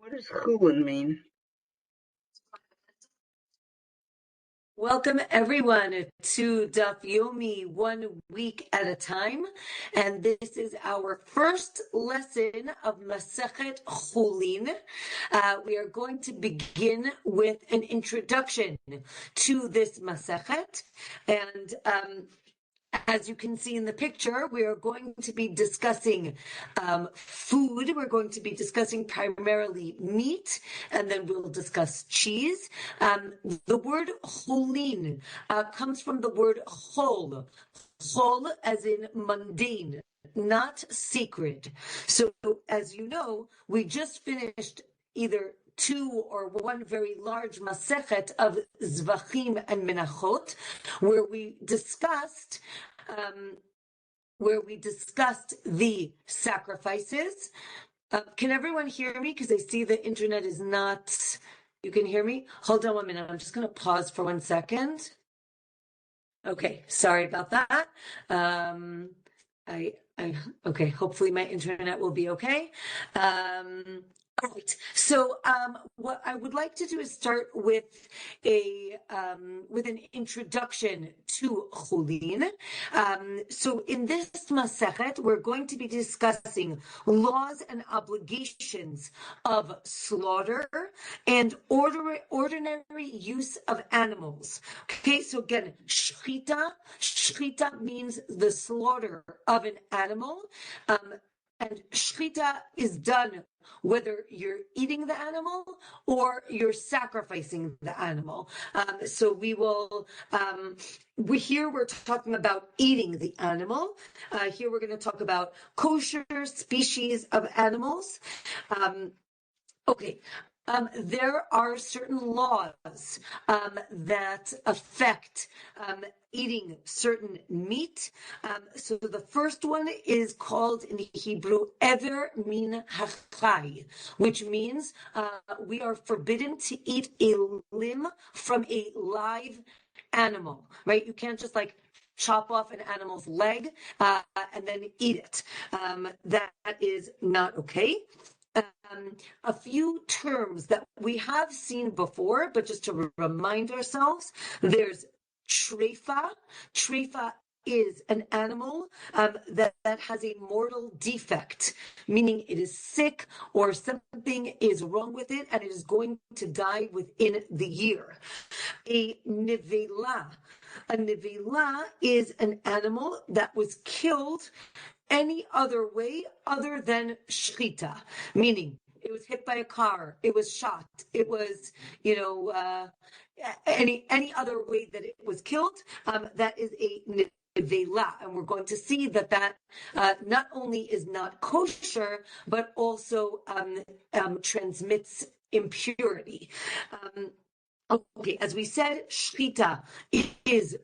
What does Chulin mean? Welcome everyone to Daf Yomi 1 week at a time, and this is our first lesson of Masechet Chulin. We are going to begin with an introduction to this Masechet, and as you can see in the picture, we are going to be discussing food. We're going to be discussing primarily meat, and then we'll discuss cheese. The word chulin comes from the word chol. Chol as in mundane, not sacred. So as you know, we just finished either two or one very large masechet of zvachim and menachot, where we discussed the sacrifices. Can everyone hear me? Because I see the internet is not. You can hear me? Hold on 1 minute. I'm just going to pause for 1 second. Okay, sorry about that. Okay, hopefully my internet will be okay. All right. So, what I would like to do is start with an introduction to Chulin. So, in this Masechet, we're going to be discussing laws and obligations of slaughter and ordinary use of animals. Okay. So again, Shchita. Shchita means the slaughter of an animal, and Shchita is done whether you're eating the animal or you're sacrificing the animal. So we will, we're talking about eating the animal. Here we're going to talk about kosher species of animals. Okay. There are certain laws that affect eating certain meat. So the first one is called in Hebrew Ever Min Hachai, which means we are forbidden to eat a limb from a live animal, right? You can't just chop off an animal's leg and then eat it. That is not okay. A few terms that we have seen before, but just to remind ourselves, there's treifa. Treifa is an animal that has a mortal defect, meaning it is sick or something is wrong with it and it is going to die within the year. A nevela. A nevela is an animal that was killed any other way other than shchita, meaning it was hit by a car, it was shot, it was, any other way that it was killed, that is a nevela. And we're going to see that not only is not kosher, but also transmits impurity. Okay, as we said, shchita is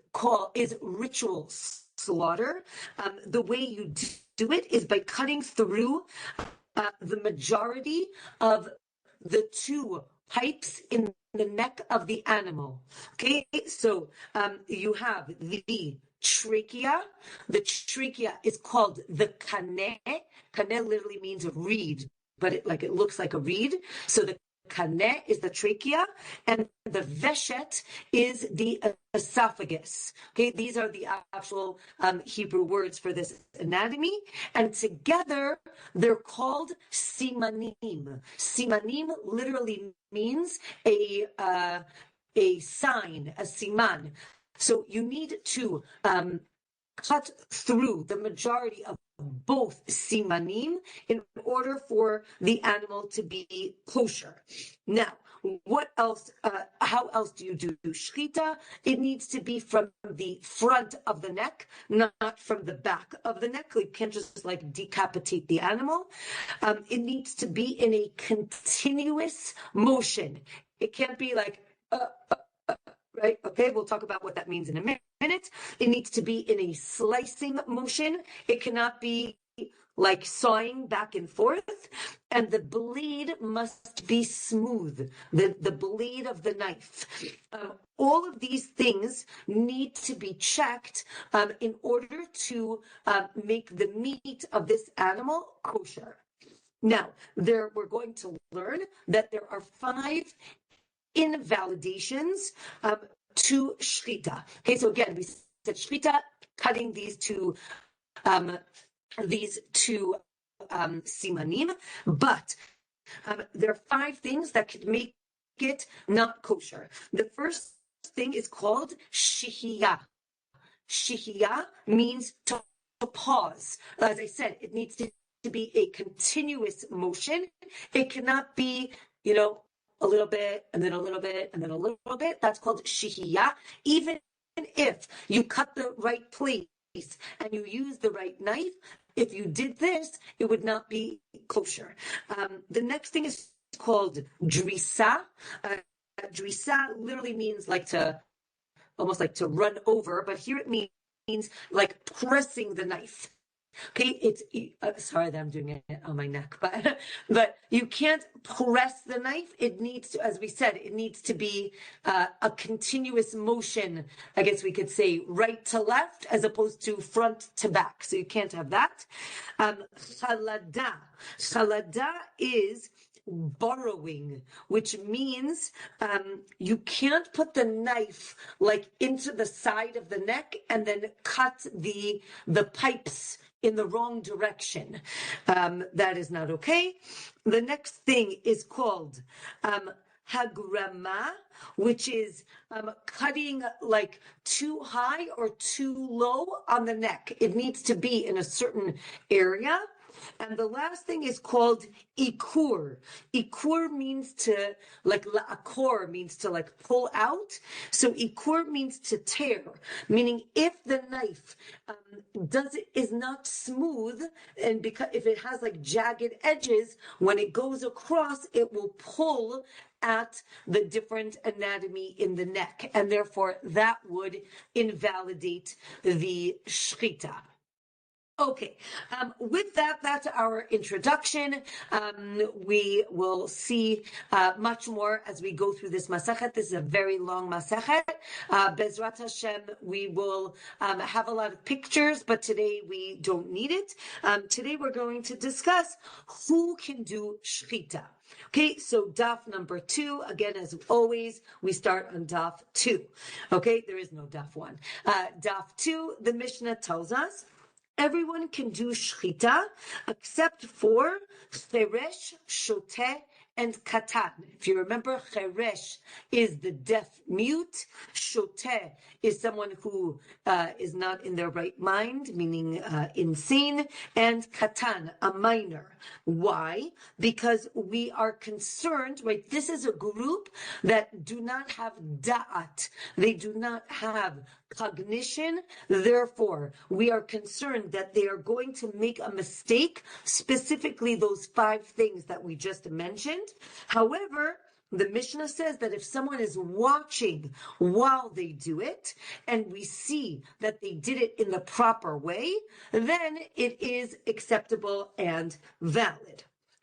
ritual slaughter. The way you do it is by cutting through the majority of the two pipes in the neck of the animal. Okay, so you have the trachea. The trachea is called the kaneh. Kaneh literally means a reed, but it looks like a reed. So the kaneh is the trachea, and the veshet is the esophagus. Okay, these are the actual Hebrew words for this anatomy, and together they're called simanim. Simanim literally means a sign, a siman. So you need to cut through the majority of both simanim in order for the animal to be kosher. Now, what else? How else do you do shchita? It needs to be from the front of the neck, not from the back of the neck. You can't just decapitate the animal. It needs to be in a continuous motion. It can't be right? Okay, we'll talk about what that means in a minute. It needs to be in a slicing motion. It cannot be sawing back and forth. And the blade must be smooth, the blade of the knife. All of these things need to be checked in order to make the meat of this animal kosher. Now, we're going to learn that there are 5 invalidations to Shchita. Okay, so again, we said Shchita, cutting these two simanim, but there are 5 things that could make it not kosher. The first thing is called shihiyah. Shihiyah means to pause. As I said, it needs to be a continuous motion. It cannot be, a little bit, and then a little bit, and then a little bit. That's called shihiyah. Even if you cut the right place and you use the right knife, if you did this, it would not be kosher. The next thing is called drisa. Drisa literally means almost like to run over, but here it means like pressing the knife. Okay, it's sorry that I'm doing it on my neck, but you can't press the knife. It needs to, as we said, it needs to be a continuous motion. I guess we could say right to left as opposed to front to back. So you can't have that. Chalada. Chalada is borrowing, which means you can't put the knife like into the side of the neck and then cut the pipes in the wrong direction. That is not okay. The next thing is called hagrama, which is cutting like too high or too low on the neck. It needs to be in a certain area. And the last thing is called ikur. Ikur means to, like la'akor means to like pull out. So ikur means to tear, meaning if the knife is not smooth, and because if it has like jagged edges, when it goes across, it will pull at the different anatomy in the neck, and therefore that would invalidate the shchita. Okay, with that, that's our introduction. We will see much more as we go through this Masechet. This is a very long Masechet. Bezrat Hashem, we will have a lot of pictures, but today we don't need it. Today we're going to discuss who can do Shchita. Okay, so daf number 2, again, as always, we start on daf 2. Okay, there is no daf 1. Daf 2, the Mishnah tells us, everyone can do shchita except for cheresh, shoteh, and katan. If you remember, cheresh is the deaf mute. Shoteh is someone who is not in their right mind, meaning insane. And katan, a minor. Why? Because we are concerned, right? This is a group that do not have da'at. They do not have cognition. Therefore, we are concerned that they are going to make a mistake, specifically those 5 things that we just mentioned. However, the Mishnah says that if someone is watching while they do it, and we see that they did it in the proper way, then it is acceptable and valid.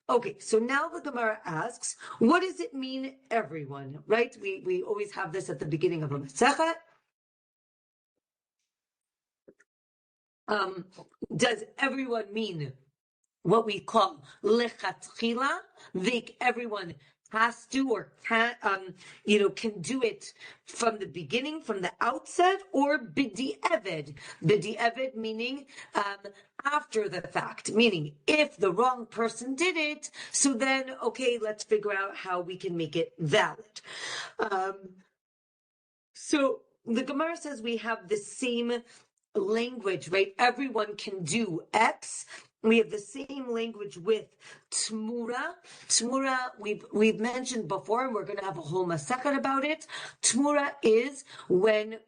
Okay, so now the Gemara asks, what does it mean, everyone? Right? We always have this at the beginning of a Masechet. Does everyone mean what we call lechatchila? Everyone has to or can do it from the beginning, from the outset, or b'di'eved. B'di'eved meaning after the fact, meaning if the wrong person did it, so then, okay, let's figure out how we can make it valid. So the Gemara says we have the same language, right? Everyone can do X. We have the same language with Tamara. Tamara, we've mentioned before, and we're going to have a whole Masechet about it. Tamara is when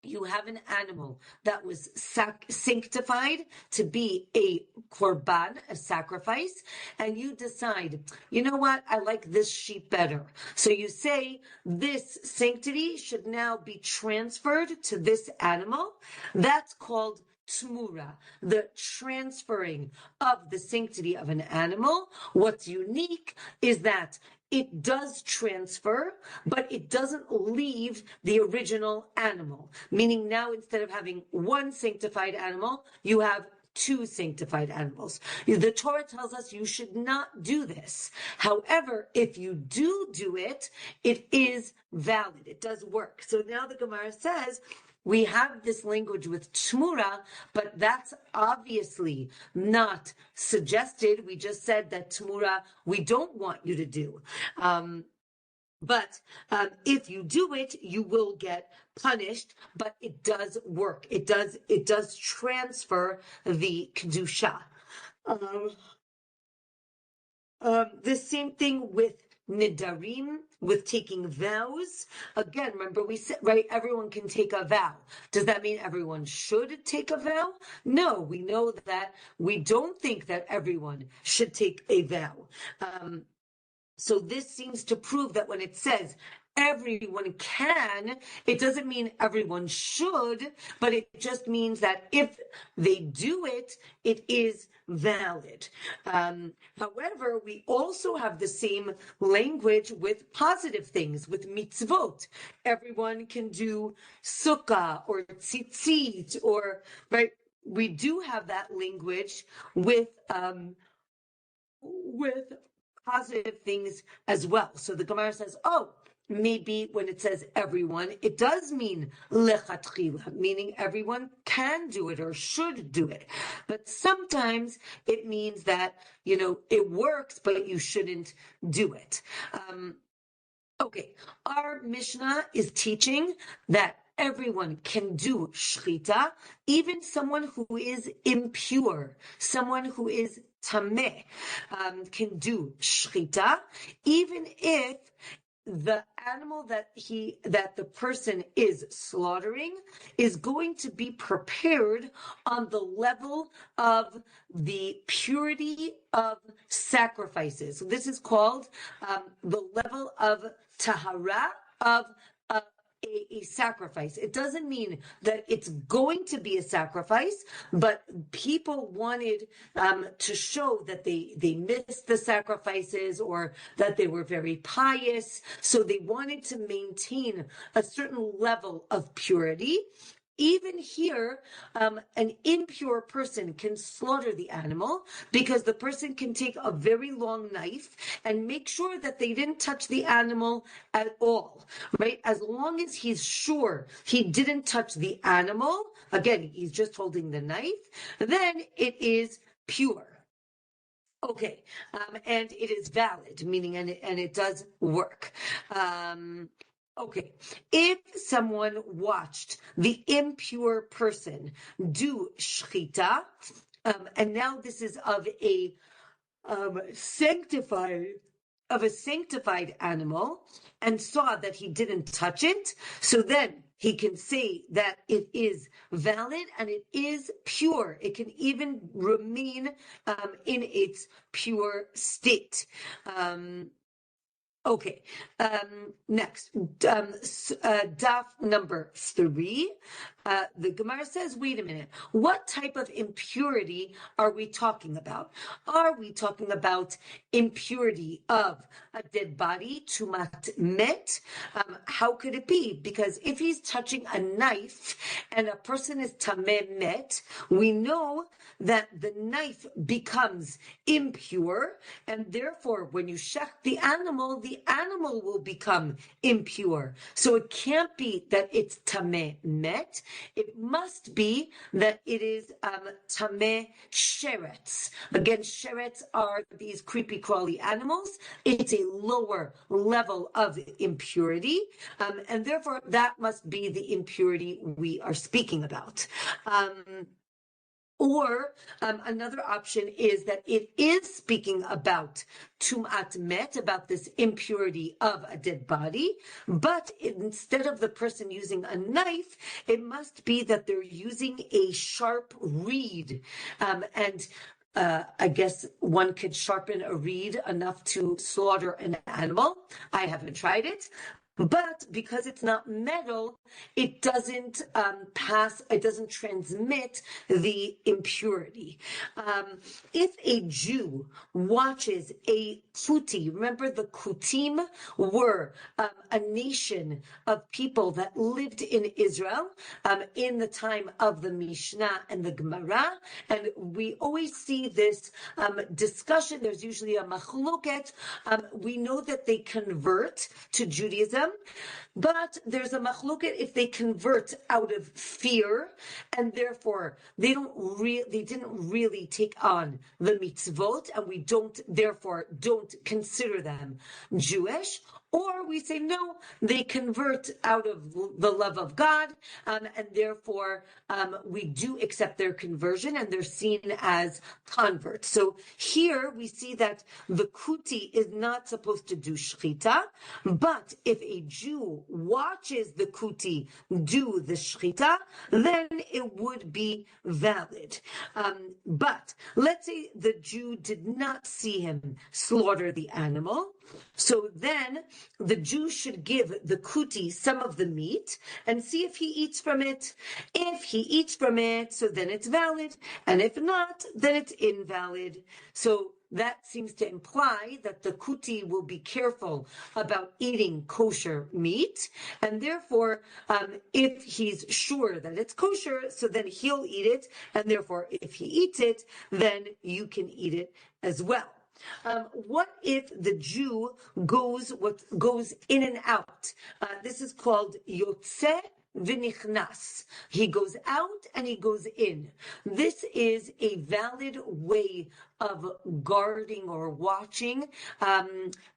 you have an animal that was sanctified to be a korban, a sacrifice, and you decide, you know what, I like this sheep better. So you say this sanctity should now be transferred to this animal. That's called Tamura, the transferring of the sanctity of an animal. What's unique is that it does transfer, but it doesn't leave the original animal. Meaning now instead of having one sanctified animal, you have to sanctified animals. The Torah tells us you should not do this. However, if you do it, it is valid. It does work. So now the Gemara says, we have this language with Tmura, but that's obviously not suggested. We just said that Tmura, we don't want you to do. But if you do it, you will get punished, but it does work. It does transfer the Kedusha. The same thing with Nidarim, with taking vows. Again, remember we said, right, everyone can take a vow. Does that mean everyone should take a vow? No, we know that we don't think that everyone should take a vow. So this seems to prove that when it says everyone can, it doesn't mean everyone should, but it just means that if they do it, it is valid. However, we also have the same language with positive things, with mitzvot. Everyone can do sukkah or tzitzit, or, right? We do have that language with positive things as well. So the Gemara says, maybe when it says everyone, it does mean lechatchila, meaning everyone can do it or should do it. But sometimes it means that, it works, but you shouldn't do it. Okay, our Mishnah is teaching that everyone can do Shchita, even someone who is impure, someone who is tameh, can do Shchita, even if the animal that the person is slaughtering is going to be prepared on the level of the purity of sacrifices. So this is called the level of tahara of a sacrifice. It doesn't mean that it's going to be a sacrifice, but people wanted to show that they missed the sacrifices or that they were very pious. So they wanted to maintain a certain level of purity. Even here, an impure person can slaughter the animal because the person can take a very long knife and make sure that they didn't touch the animal at all, right? As long as he's sure he didn't touch the animal, again, he's just holding the knife, then it is pure. Okay, and it is valid, meaning, and it does work. Okay, if someone watched the impure person do Shchita, and now this is of a sanctified animal, and saw that he didn't touch it, so then he can say that it is valid and it is pure. It can even remain in its pure state. Okay, next, daf number 3. The Gemara says, wait a minute, what type of impurity are we talking about? Are we talking about impurity of a dead body, tumat met? How could it be? Because if he's touching a knife and a person is tameh met, we know that the knife becomes impure, and therefore when you shech the animal will become impure. So it can't be that it's tameh met. It must be that it is tameh sheretz. Again, sheretz are these creepy crawly animals. It's a lower level of impurity, and therefore that must be the impurity we are speaking about. Or another option is that it is speaking about tumat met, about this impurity of a dead body, but instead of the person using a knife, it must be that they're using a sharp reed. And I guess one could sharpen a reed enough to slaughter an animal. I haven't tried it. But because it's not metal, it doesn't it doesn't transmit the impurity. If a Jew watches a kuti, remember the kutim were a nation of people that lived in Israel in the time of the Mishnah and the Gemara, and we always see this discussion. There's usually a machloket. We know that they convert to Judaism, but there's a machloket if they convert out of fear, and therefore they didn't really take on the mitzvot, and we don't consider them Jewish. Or we say, no, they convert out of the love of God, and therefore we do accept their conversion, and they're seen as converts. So here we see that the kuti is not supposed to do shchita, but if a Jew watches the kuti do the shchita, then it would be valid. But let's say the Jew did not see him slaughter the animal, so then the Jew should give the kuti some of the meat and see if he eats from it. If he eats from it, so then it's valid, and if not, then it's invalid. So that seems to imply that the kuti will be careful about eating kosher meat, and therefore, if he's sure that it's kosher, so then he'll eat it, and therefore, if he eats it, then you can eat it as well. What if the Jew goes in and out? This is called yotze v'nichnas. He goes out and he goes in. This is a valid way of guarding or watching,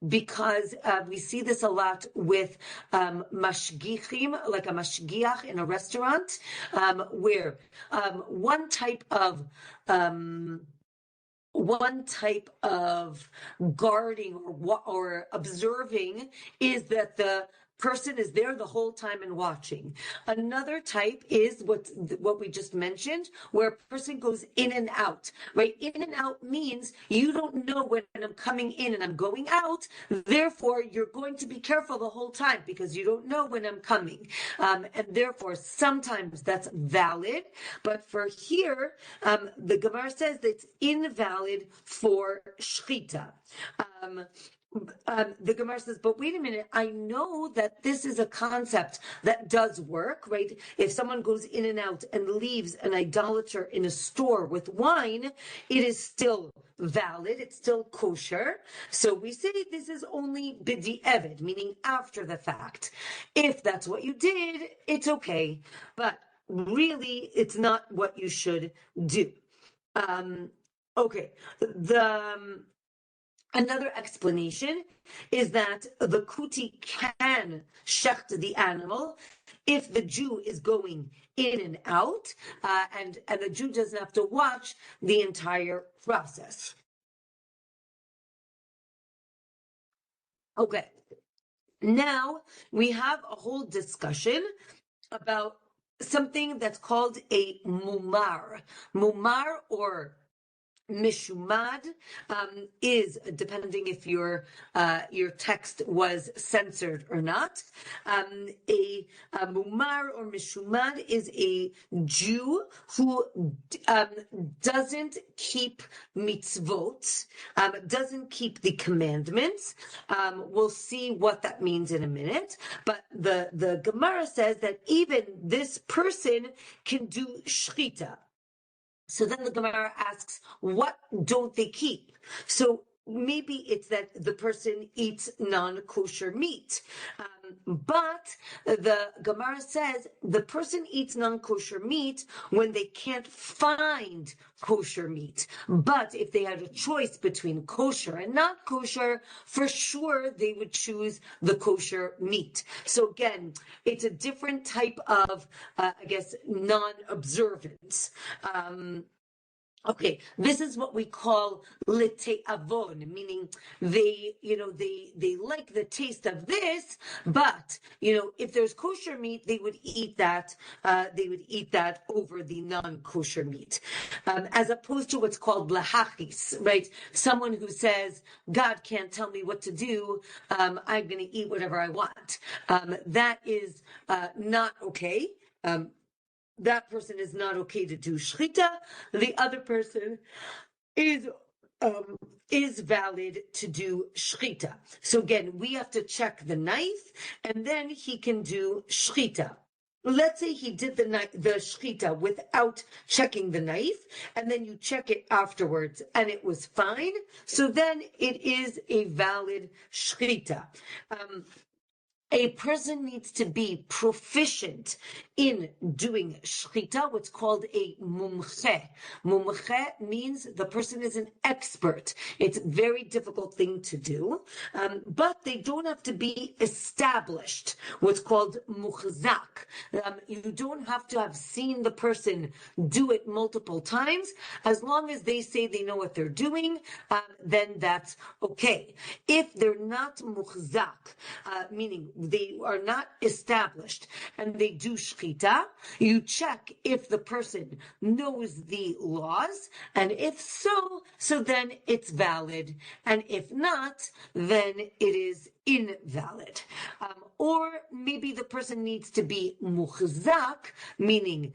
because we see this a lot with mashgichim, like a mashgiach in a restaurant, where one type of guarding or observing is that the person is there the whole time and watching. Another type is what we just mentioned, where a person goes in and out, right? In and out means you don't know when I'm coming in and I'm going out, therefore you're going to be careful the whole time because you don't know when I'm coming. And therefore sometimes that's valid, but for here, the Gemara says that it's invalid for Shchita. The Gemara says, but wait a minute, I know that this is a concept that does work, right? If someone goes in and out and leaves an idolater in a store with wine, it is still valid, it's still kosher. So we say this is only b'di'evid, meaning after the fact. If that's what you did, it's okay, but really it's not what you should do. Okay, another explanation is that the kuti can shecht the animal if the Jew is going in and out, and the Jew doesn't have to watch the entire process. Okay, now we have a whole discussion about something that's called a mumar. Mumar, or Mishumad, is, depending if your text was censored or not. A mumar or mishumad is a Jew who doesn't keep mitzvot, doesn't keep the commandments. We'll see what that means in a minute. But the Gemara says that even this person can do shchita. So then the Gemara asks, what don't they keep? So maybe it's that the person eats non-kosher meat. But the Gemara says the person eats non-kosher meat when they can't find kosher meat. But if they had a choice between kosher and not kosher, for sure they would choose the kosher meat. So again, it's a different type of, non-observance. Okay, this is what we call avon, meaning they like the taste of this, but if there's kosher meat, they would eat that. They would eat that over the non-kosher meat, as opposed to what's called lahachis, right? Someone who says God can't tell me what to do. I'm going to eat whatever I want. That is not okay. That person is not okay to do shchita. The other person is um, is valid to do shchita. So again, we have to check the knife, and then he can do shchita. Let's say he did the shchita without checking the knife, and then you check it afterwards, and it was fine. So then it is a valid shchita. A person needs to be proficient in doing shchita, what's called a mumche. Mumche means the person is an expert. It's a very difficult thing to do, but they don't have to be established, what's called muchzak. You don't have to have seen the person do it multiple times. As long as they say they know what they're doing, then that's okay. If they're not muchzak, meaning they are not established and they do shchita, you check if the person knows the laws, and if so then it's valid, and if not, then it is invalid. Or maybe the person needs to be muchzak, meaning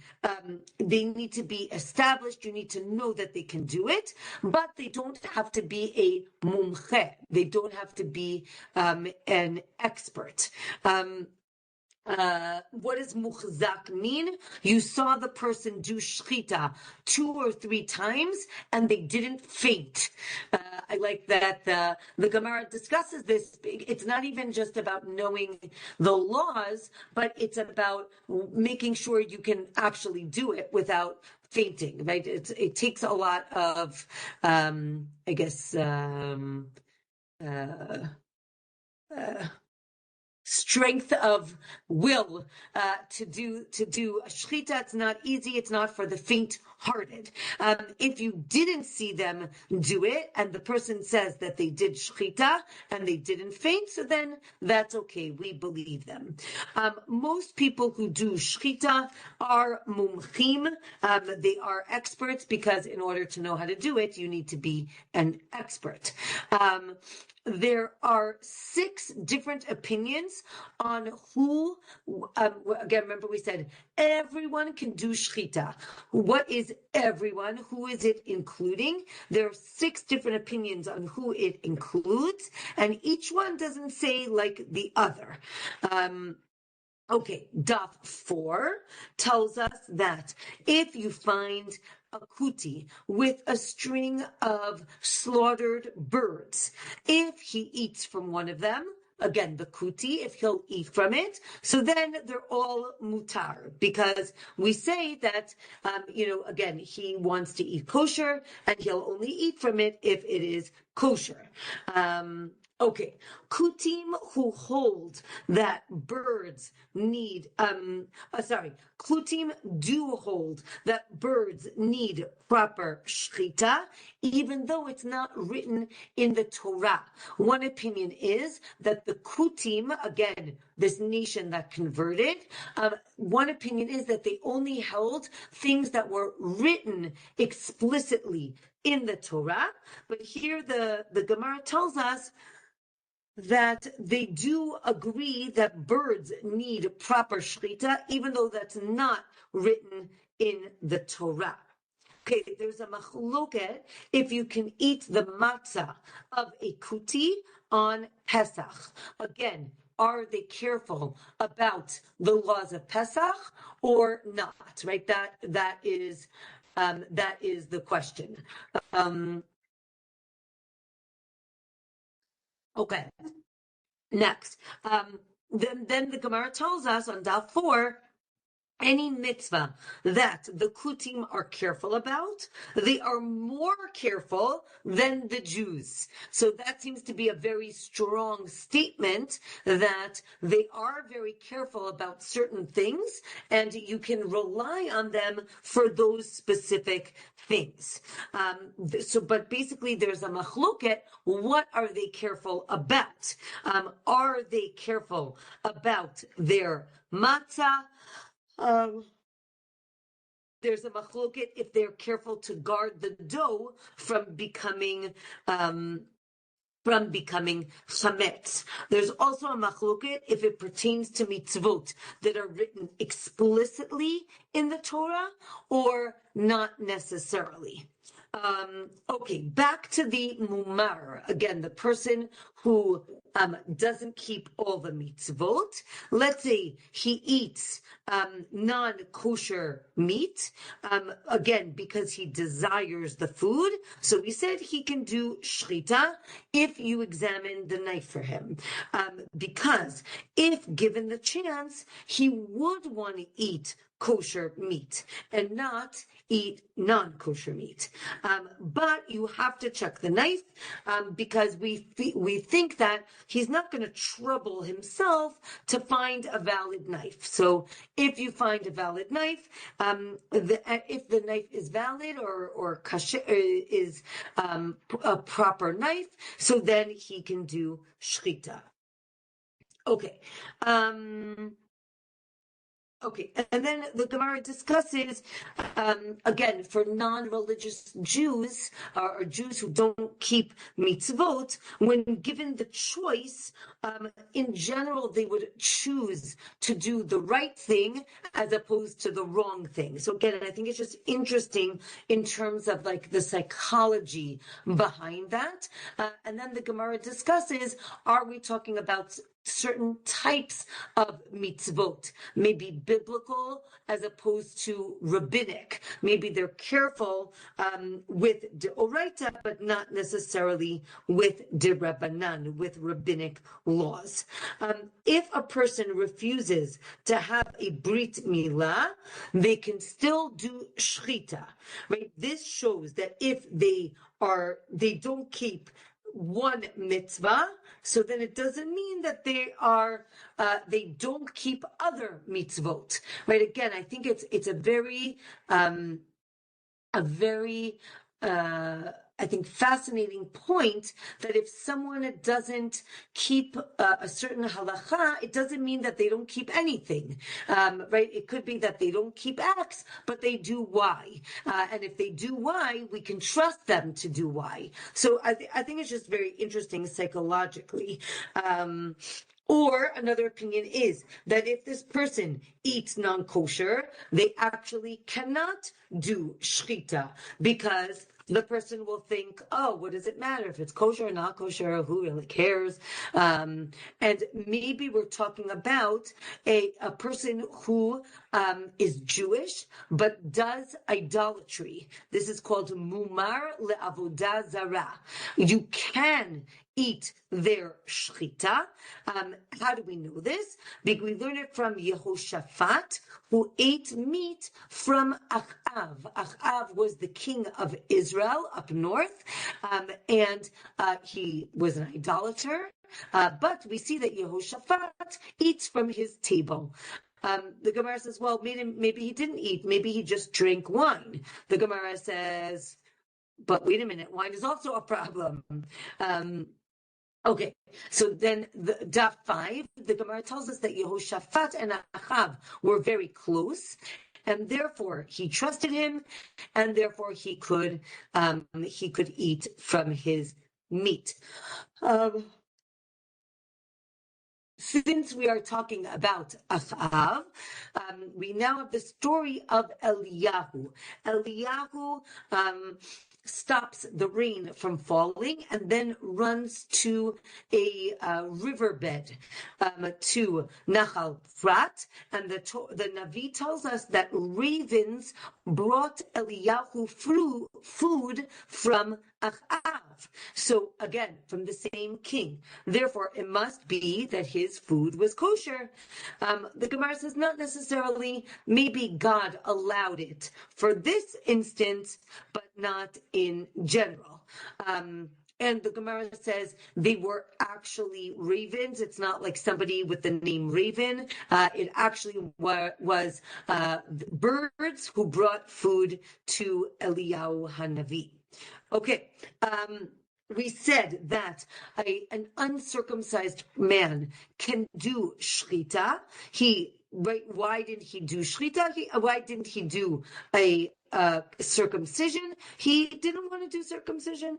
they need to be established. You need to know that they can do it, but they don't have to be a mumche. They don't have to be an expert. What does muchzak mean? You saw the person do shchita 2 or 3 times and they didn't faint. I like that the Gemara discusses this. It's not even just about knowing the laws, but it's about making sure you can actually do it without fainting, right? It takes a lot of, I guess, strength of will to do shchita. It's not easy. It's not for the faint-hearted. If you didn't see them do it, and the person says that they did shchita and they didn't faint, so then that's okay. We believe them. Most people who do shchita are mumchim. They are experts, because in order to know how to do it, you need to be an expert. There are 6 different opinions on who, again, remember we said everyone can do shchita. What is everyone? Who is it including? There are 6 different opinions on who it includes, and each one doesn't say like the other. Okay, Daf 4 tells us that if you find a kuti with a string of slaughtered birds, if he eats from one of them, again, the kuti, if he'll eat from it, so then they're all mutar, because we say that, again, he wants to eat kosher, and he'll only eat from it if it is kosher. Okay, kutim who hold that birds need, kutim do hold that birds need proper shchita, even though it's not written in the Torah. One opinion is that the kutim, again, this nation that converted, one opinion is that they only held things that were written explicitly in the Torah, but here the Gemara tells us that they do agree that birds need proper shchita, even though that's not written in the Torah. Okay, there's a machloket if you can eat the matzah of a kuti on Pesach. Again, are they careful about the laws of Pesach or not? Right, that is the question. Okay. Next, then the Gemara tells us on Daf 4 any mitzvah that the Kutim are careful about, they are more careful than the Jews. So that seems to be a very strong statement that they are very careful about certain things, and you can rely on them for those specific things. But basically there's a machloket. What are they careful about? Are they careful about their matzah? There's a machloket if they're careful to guard the dough from becoming chametz. There's also a machloket if it pertains to mitzvot that are written explicitly in the Torah or not necessarily. Okay, back to the mumar. Again, the person who doesn't keep all the mitzvot. Let's say he eats non-kosher meat, again, because he desires the food. So we said he can do shchita if you examine the knife for him. Because if given the chance, he would want to eat kosher meat and not eat non-kosher meat. But you have to check the knife because we think that he's not going to trouble himself to find a valid knife. So if you find a valid knife, if the knife is valid or kosher is a proper knife, so then he can do shchita. Okay. Okay, and then the Gemara discusses, again, for non-religious Jews, or Jews who don't keep mitzvot, when given the choice, in general, they would choose to do the right thing as opposed to the wrong thing. So again, I think it's just interesting in terms of like the psychology behind that. And then the Gemara discusses, are we talking about certain types of mitzvot, maybe biblical as opposed to rabbinic. Maybe they're careful with deoraita, but not necessarily with Rabbanan, with rabbinic laws. If a person refuses to have a brit milah, they can still do shchita, right? This shows that if they don't keep one mitzvah, so then it doesn't mean that they don't keep other mitzvot, right? Again, I think it's a very I think fascinating point that if someone doesn't keep a certain halacha, it doesn't mean that they don't keep anything, right? It could be that they don't keep X, but they do Y. And if they do Y, we can trust them to do Y. So I think it's just very interesting psychologically. Or another opinion is that if this person eats non-kosher, they actually cannot do shchita because the person will think, oh, what does it matter if it's kosher or not kosher? Who really cares? And maybe we're talking about a person who is Jewish but does idolatry. This is called mumar le'avodah zarah. You can eat their shchita. How do we know this? Because we learn it from Yehoshaphat, who ate meat from Achav. Achav was the king of Israel up north, and he was an idolater. But we see that Yehoshaphat eats from his table. The Gemara says, well, maybe he didn't eat. Maybe he just drank wine. The Gemara says, but wait a minute, wine is also a problem. Okay, so then the Daf 5, the Gemara tells us that Yehoshaphat and Achav were very close, and therefore he trusted him, and therefore he could eat from his meat. Since we are talking about Achav, we now have the story of Eliyahu. Eliyahu stops the rain from falling and then runs to a riverbed, to Nahal Frat, and the Navi tells us that ravens brought Eliyahu food from So again, from the same king. Therefore, it must be that his food was kosher. The Gemara says not necessarily. Maybe God allowed it for this instance, but not in general. And the Gemara says they were actually ravens. It's not like somebody with the name Raven. It actually was birds who brought food to Eliyahu Hanavi. Okay. We said that an uncircumcised man can do shchita. Why didn't he do shchita? Why didn't he do a circumcision? He didn't want to do circumcision.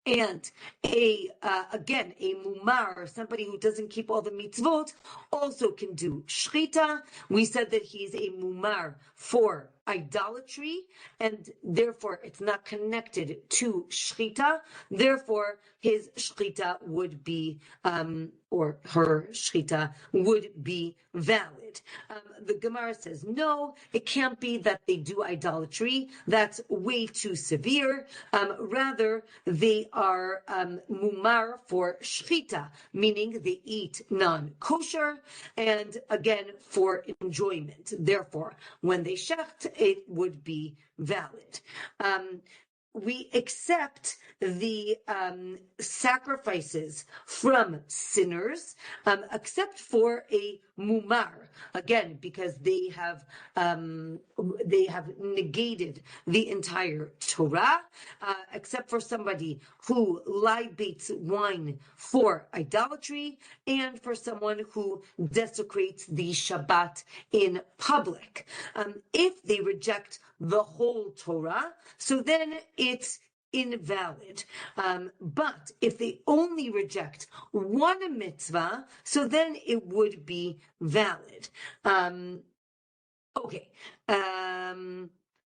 And again, a mumar, somebody who doesn't keep all the mitzvot, also can do shchita. We said that he's a mumar for idolatry, and therefore it's not connected to shchita. Therefore, his shchita would be, or her shchita would be valid. The Gemara says, no, it can't be that they do idolatry. That's way too severe. Rather, they are mumar for shchita, meaning they eat non-kosher, and again, for enjoyment. Therefore, when they shecht, it would be valid. We accept the sacrifices from sinners, except for a mumar, again, because they have negated the entire Torah, except for somebody who libates wine for idolatry, and for someone who desecrates the Shabbat in public. If they reject the whole Torah, so then it's invalid. But if they only reject one mitzvah, so then it would be valid. Okay.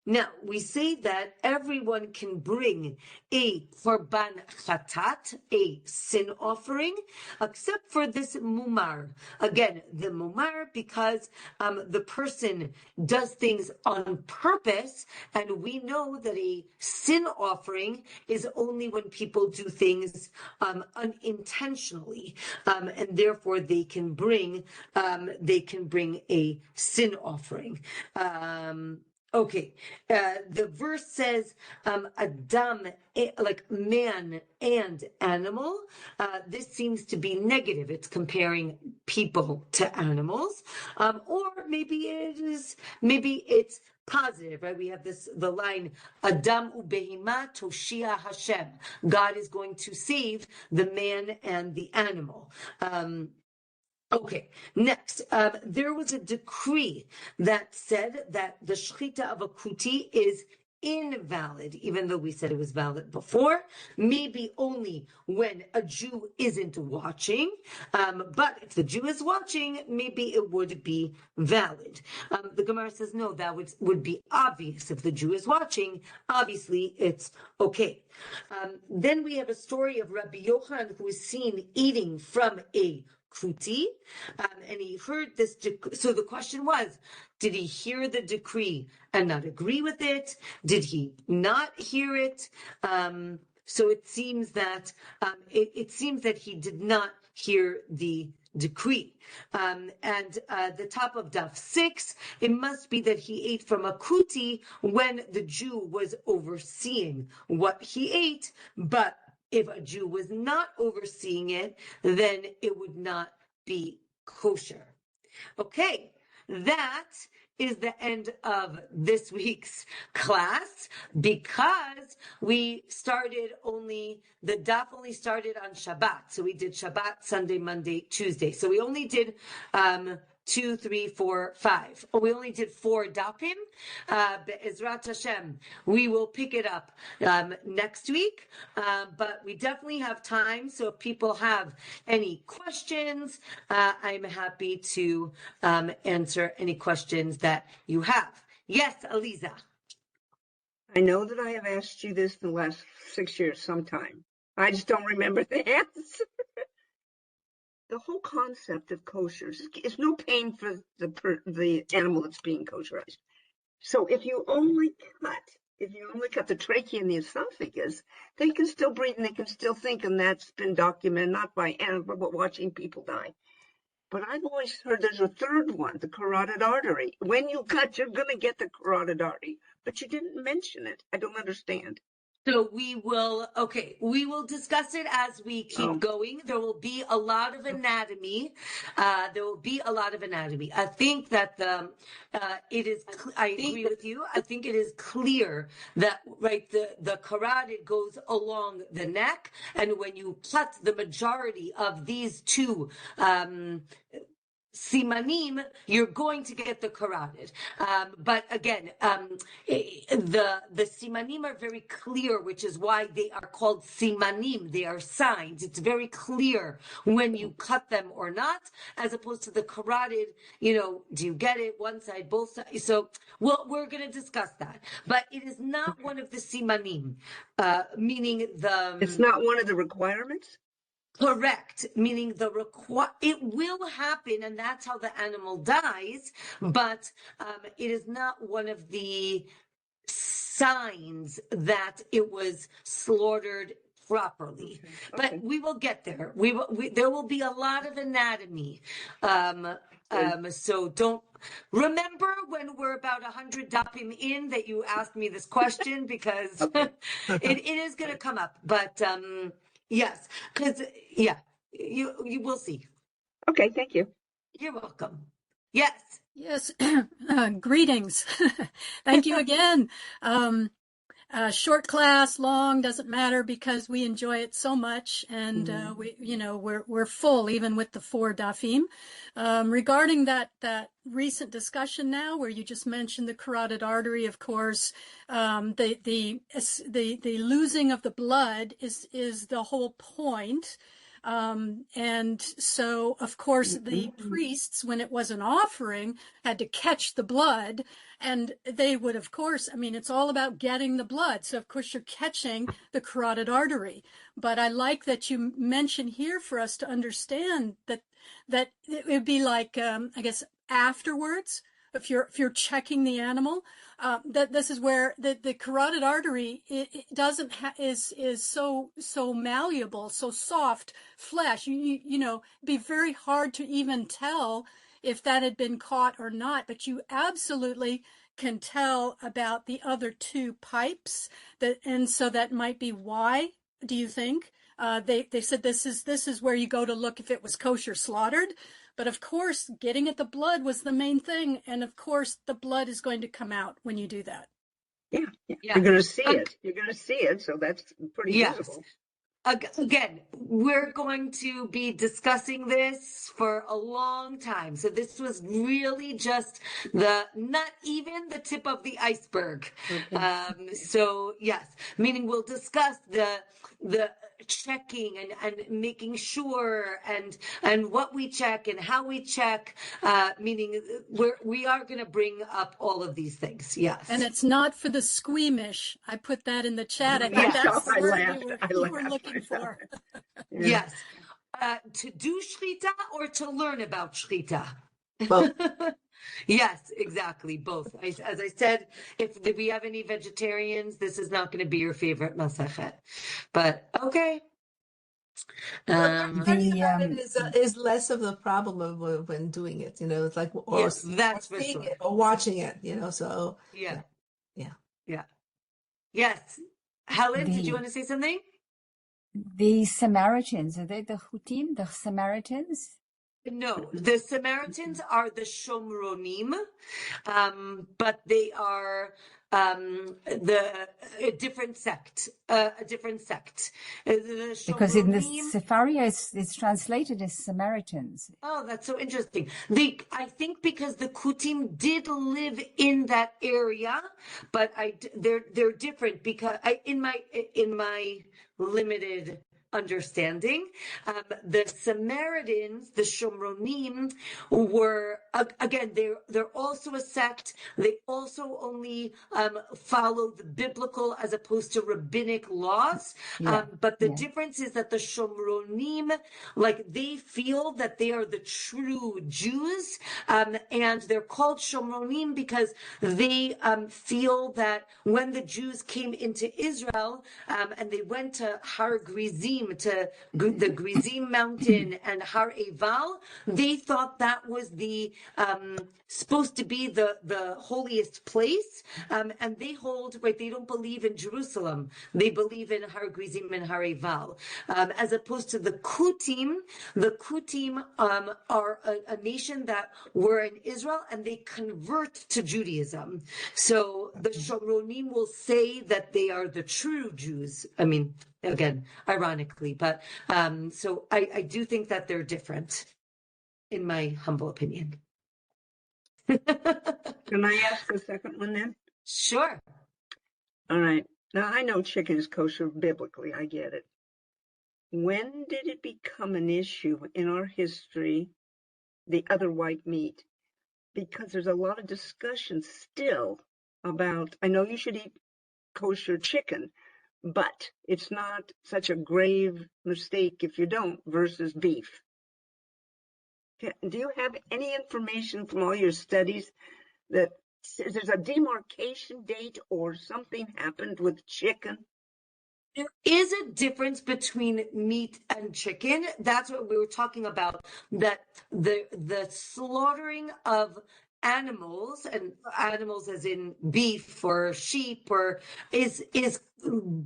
Now, we say that everyone can bring a korban chatat, a sin offering, except for this mumar. Again, the mumar, because the person does things on purpose, and we know that a sin offering is only when people do things unintentionally, and therefore they can bring a sin offering. Okay, the verse says Adam, like man and animal. This seems to be negative. It's comparing people to animals, or maybe it's positive, right? We have the line Adam ubehima toshia Hashem. God is going to save the man and the animal. Okay, next, there was a decree that said that the shchita of a kuti is invalid, even though we said it was valid before, maybe only when a Jew isn't watching, but if the Jew is watching, maybe it would be valid. The Gemara says, no, that would be obvious. If the Jew is watching, obviously it's okay. Then we have a story of Rabbi Yochanan, who is seen eating from a kuti, and he heard this. So the question was, did he hear the decree and not agree with it? Did he not hear it? So it seems that he did not hear the decree. And the top of Daf 6, it must be that he ate from a kuti when the Jew was overseeing what he ate, but if a Jew was not overseeing it, then it would not be kosher. Okay, that is the end of this week's class, because the daf only started on Shabbat. So we did Shabbat, Sunday, Monday, Tuesday. So we only did 2, 3, 4, 5. We only did 4 dapim. Be'ezrat Hashem, we will pick it up next week. But we definitely have time. So if people have any questions, I'm happy to answer any questions that you have. Yes, Aliza. I know that I have asked you this the last 6 years sometime. I just don't remember the answer. The whole concept of kosher is no pain for the animal that's being kosherized. So if you only cut if you only cut the trachea and the esophagus, they can still breathe and they can still think, and that's been documented not by animals but watching people die. But I've always heard there's a third one, the carotid artery. When you cut, you're going to get the carotid artery, but you didn't mention it. I don't understand. So we will discuss it as we keep going. There will be a lot of anatomy. I think that I agree with you. I think it is clear that, right, the carotid goes along the neck. And when you cut the majority of these two, simanim, you're going to get the carotid. But again, the simanim are very clear, which is why they are called simanim. They are signs. It's very clear when you cut them or not, as opposed to the carotid. Do you get it? One side, both sides. So we're going to discuss that. But it is not one of the simanim, meaning It's not one of the requirements? Correct, meaning it will happen, and that's how the animal dies, but it is not one of the signs that it was slaughtered properly. Okay. But we will get there. There will be a lot of anatomy. So don't remember when we're about 100 dapim in that you asked me this question, because it is going to come up. But yes, because you will see. Okay, thank you. You're welcome. Yes. Yes. Greetings. Thank you again. Short class, long, doesn't matter, because we enjoy it so much, and we're full even with the 4 dafim. Regarding that recent discussion now, where you just mentioned the carotid artery, of course, the losing of the blood is the whole point. And so, of course, the priests, when it was an offering, had to catch the blood, and they would, of course, it's all about getting the blood. So, of course, you're catching the carotid artery. But I like that you mention here for us to understand that it would be like, I guess, afterwards, if you're checking the animal, that this is where the carotid artery is so malleable, so soft flesh. Be very hard to even tell if that had been caught or not, but you absolutely can tell about the other 2 pipes, and so that might be why. Do you think they said this is where you go to look if it was kosher slaughtered? But of course, getting at the blood was the main thing. And of course, the blood is going to come out when you do that. Yeah. You're going to see it. You're going to see it. So that's pretty visible. Again, we're going to be discussing this for a long time. So this was really just not even the tip of the iceberg. Okay. So yes, meaning we'll discuss the checking and making sure and what we check and how we check, meaning we are going to bring up all of these things. Yes. And it's not for the squeamish. I put that in the chat. I think that's the word you were looking for. Yes. To do Shchita or to learn about Shchita? Both. Yes, exactly. Both. As I said, if we have any vegetarians, this is not going to be your favorite Masechet. But okay. Is less of the problem when doing it, it's like, or that's for seeing sure. it or watching it, so yeah. Yes. Helen, did you want to say something? The Samaritans, are they the Hutim, the Samaritans? No, the Samaritans are the Shomronim, but they are a different sect. Because in the Sepharia, it's translated as Samaritans. Oh, that's so interesting. I think because the Kutim did live in that area, but they're different, because in my limited understanding. The Samaritans, the Shomronim, were, again, they're also a sect. They also only follow the biblical as opposed to rabbinic laws. But the difference is that the Shomronim, like, they feel that they are the true Jews, and they're called Shomronim because they feel that when the Jews came into Israel and they went to Har Grizim, to the Grizim mountain and Har Eval, they thought that was the supposed to be the holiest place, and they hold, right, they don't believe in Jerusalem. They believe in Har Grizim and Har Eval, as opposed to the Kutim. The Kutim are a nation that were in Israel and they convert to Judaism. So the Shomronim will say that they are the true Jews. I mean, again, ironically, but so I do think that they're different, in my humble opinion. Can I ask a second one then? Sure. All right. Now, I know chicken is kosher biblically. I get it. When did it become an issue in our history, the other white meat? Because there's a lot of discussion still about, I know you should eat kosher chicken, but it's not such a grave mistake if you don't versus beef. Do you have any information from all your studies that says there's a demarcation date or something happened with chicken? There is a difference between meat and chicken. That's what we were talking about, that the slaughtering of animals, and animals as in beef or sheep, or is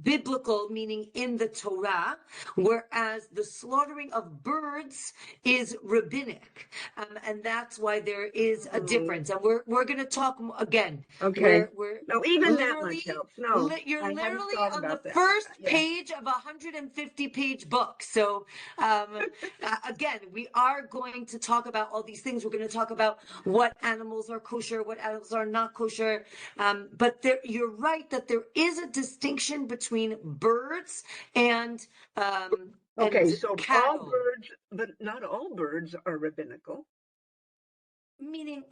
biblical, meaning in the Torah, whereas the slaughtering of birds is rabbinic, and that's why there is a difference. And we're going to talk again. Okay. We're No, even that literally, much helps. No, you're I hadn't literally thought on the about that. first Yeah. page of a 150-page book. So again, we are going to talk about all these things. We're going to talk about what animals are kosher, what animals are not kosher. But you're right that there is a distinction between birds and Okay, and so all cattle. birds, but not all birds are rabbinical. Meaning,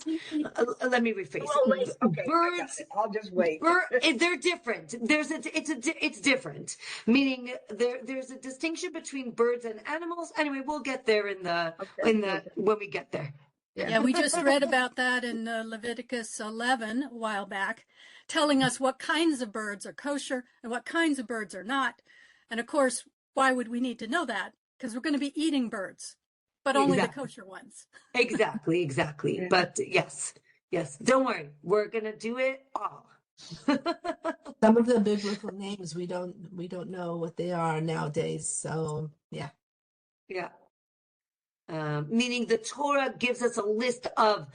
let me rephrase. Well, okay, I got Birds, it. I'll just wait. they're different. It's different. Meaning, there's a distinction between birds and animals. Anyway, we'll get there when we get there. Yeah, we just read about that in Leviticus 11 a while back, telling us what kinds of birds are kosher and what kinds of birds are not. And of course, why would we need to know that? Because we're going to be eating birds, but only the kosher ones. Exactly. Yeah. But yes, don't worry. We're going to do it all. Some of the biblical names we don't know what they are nowadays. So yeah. Meaning the Torah gives us a list of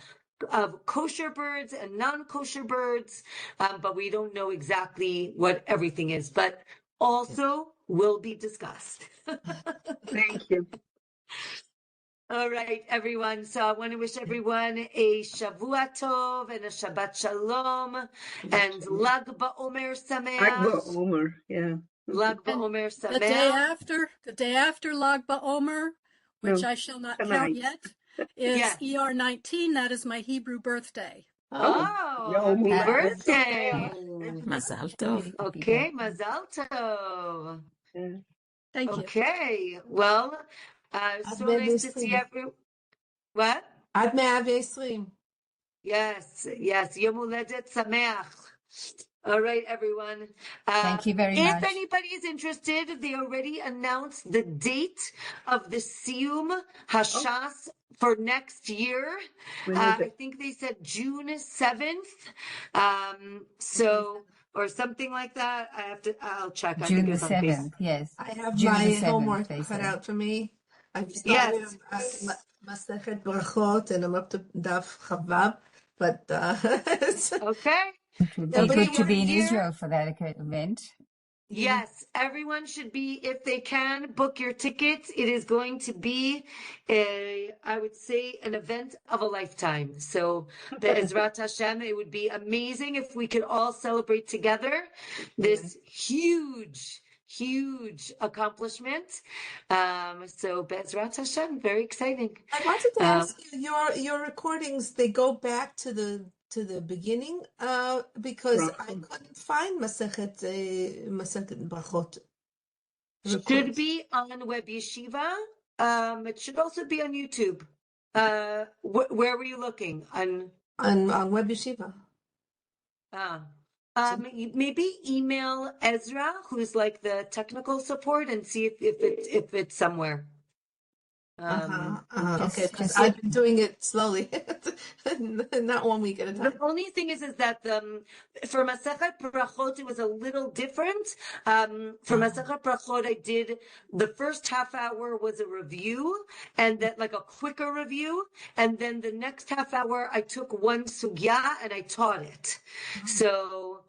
kosher birds and non-kosher birds, but we don't know exactly what everything is, but also will be discussed. Thank you. All right, everyone. So I want to wish everyone a Shavua Tov and a Shabbat Shalom and Lag BaOmer Sameach. Lag BaOmer, yeah. Lag BaOmer Sameach. The day after Lag BaOmer, which I shall not count yet, is ER 19. That is my Hebrew birthday. Oh, happy birthday. Mazal Tov. Okay, Mazal Tov. Thank you. Okay, well, so nice to see everyone. What? Ad 120. Yes, Yom Huledet Sameach. All right, everyone. Thank you very much. If anybody is interested, they already announced the date of the Siyum Hashas for next year. I think they said June 7th. So, or something like that. I'll check. June the 7th, yes. I have June my 7th, homework cut out for me. I've started Masechet Brachot and I'm up to Daf Chavav, but okay. It would be good to be in Israel for that event. Yes, everyone should be, if they can, book your tickets. It is going to be I would say, an event of a lifetime. So, Be'ezrat Hashem, it would be amazing if we could all celebrate together this huge huge accomplishment. So Bezrat Hashem, very exciting. I wanted to ask you, your recordings, they go back to the beginning, because I couldn't find Masechet Brachot. Should be on WebYeshiva. It should also be on YouTube. Where were you looking? On WebYeshiva. Maybe email Ezra, who's like the technical support, and see if it's somewhere. Okay, because I've been doing it slowly, not 1 week at a time. The only thing is that for Masechet Brachot it was a little different. For Masechet Brachot, I did the first half hour was a review, and then like a quicker review, and then the next half hour I took one sugya and I taught it. So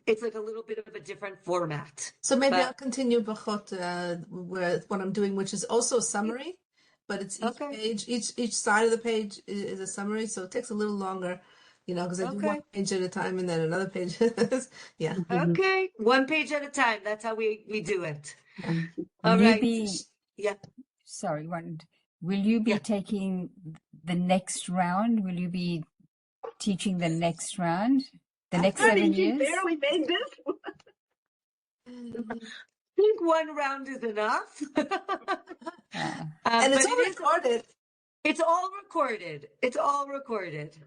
it's like a little bit of a different format. So maybe I'll continue Brachot with what I'm doing, which is also a summary, but it's each page, each side of the page is a summary, so it takes a little longer, because I do one page at a time and then another page. Yeah. Okay, 1 page at a time. That's how we do it. Will you be, Sorry, will you be taking the next round? Will you be teaching the next round? The next 7 years? Barely made this one. I think 1 round is enough. And it's all recorded. It's all recorded. It's all recorded.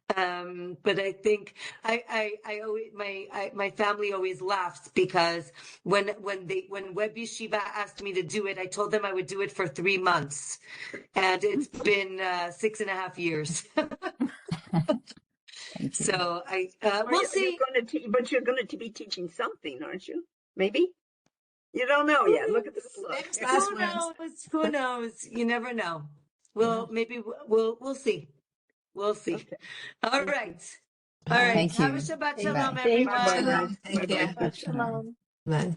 But I think I always my family always laughs because when WebYeshiva asked me to do it, I told them I would do it for 3 months, and it's been 6.5 years. So we'll see. But you're going to be teaching something, aren't you? Maybe. You don't know yet. Look at this look. Who knows? Who knows? You never know. Maybe we'll see. We'll see. Okay. All right. All right. Have a Shabbat Shalom, everyone. Thank you. Shabbat Shalom. Bye.